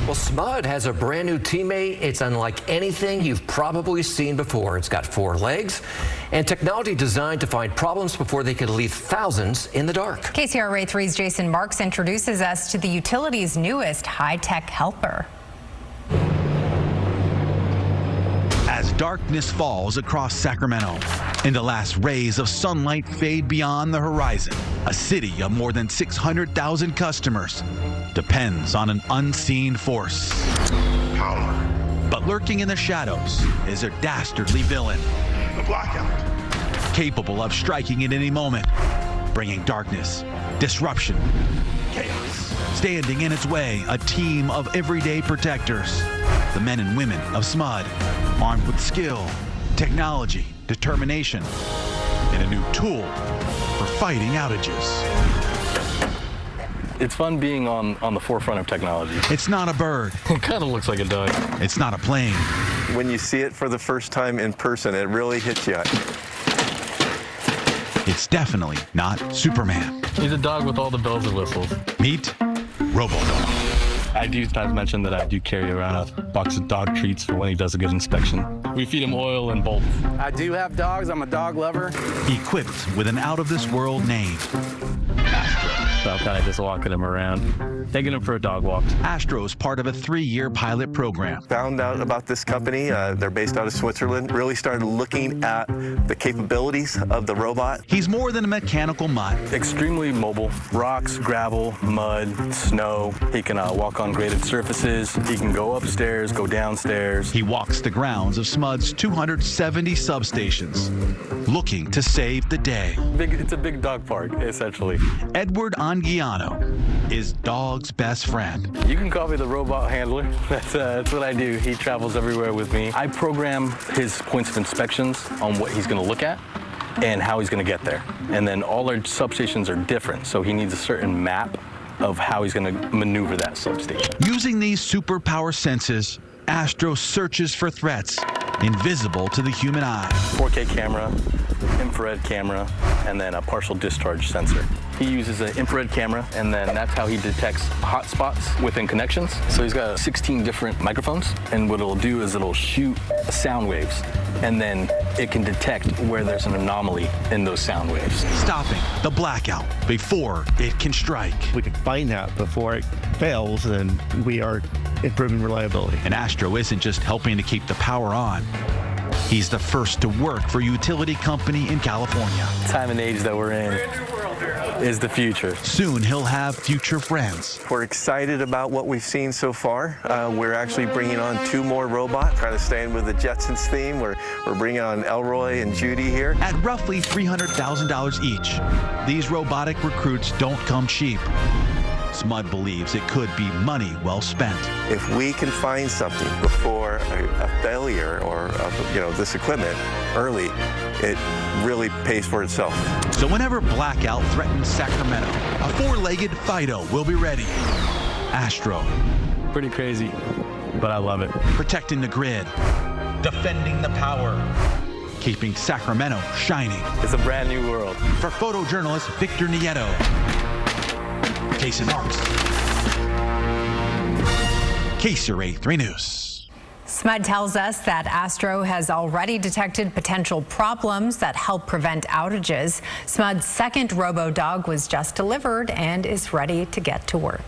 Well, SMUD has a brand new teammate. It's unlike anything you've probably seen before. It's got 4 legs and technology designed to find problems before they could leave thousands in the dark. KCRA 3's Jason Marks introduces us to the utility's newest high-tech helper. As darkness falls across Sacramento and the last rays of sunlight fade beyond the horizon, a city of more than 600,000 customers depends on an unseen force. Power. But lurking in the shadows is a dastardly villain. The blackout. Capable of striking at any moment, bringing darkness, disruption, chaos. Standing in its way, a team of everyday protectors. The men and women of SMUD, armed with skill, technology, determination, and a new tool for fighting outages. It's fun being on the forefront of technology. It's not a bird. It kind of looks like a dog. It's not a plane. When you see it for the first time in person, it really hits you. It's definitely not Superman. He's a dog with all the bells and whistles. Meet Robodog. I do sometimes mention that I do carry around a box of dog treats for when he does a good inspection. We feed him oil and bolts. I do have dogs. I'm a dog lover. Equipped with an out-of-this-world name. So I'm kind of just walking him around, taking him for a dog walk. Astro's part of a 3-year pilot program. Found out about this company. They're based out of Switzerland. Really started looking at the capabilities of the robot. He's more than a mechanical mutt. Extremely mobile. Rocks, gravel, mud, snow. He can walk on graded surfaces. He can go upstairs, go downstairs. He walks the grounds of SMUD's 270 substations, looking to save the day. It's a big dog park, essentially. Edward Anguiano is dog's best friend. You can call me the robot handler. That's what I do. He travels everywhere with me. I program his points of inspections on what he's going to look at and how he's going to get there. And then all our substations are different, so he needs a certain map of how he's going to maneuver that substation. Using these superpower senses, Astro searches for threats invisible to the human eye. 4K camera, infrared camera, and then a partial discharge sensor. He uses an infrared camera, and then that's how he detects hot spots within connections. So he's got 16 different microphones, and what it'll do is it'll shoot sound waves, and then it can detect where there's an anomaly in those sound waves. Stopping the blackout before it can strike. We can find that before it fails, and we are improving reliability. And Astro isn't just helping to keep the power on. He's the first to work for a utility company in California. The time and age that we're in is the future. Soon he'll have future friends. We're excited about what we've seen so far. We're actually bringing on 2 more robots, trying to stay in with the Jetsons theme. We're bringing on Elroy and Judy here. At roughly $300,000 each, these robotic recruits don't come cheap. SMUD believes it could be money well spent. If we can find something before a failure or this equipment early, it really pays for itself. So whenever blackout threatens Sacramento, a 4-legged Fido will be ready. Astro. Pretty crazy, but I love it. Protecting the grid. Defending the power. Keeping Sacramento shining. It's a brand new world. For photojournalist Victor Nieto. Jason Marks. KCRA 3 News. SMUD tells us that Astro has already detected potential problems that help prevent outages. SMUD's second robo-dog was just delivered and is ready to get to work.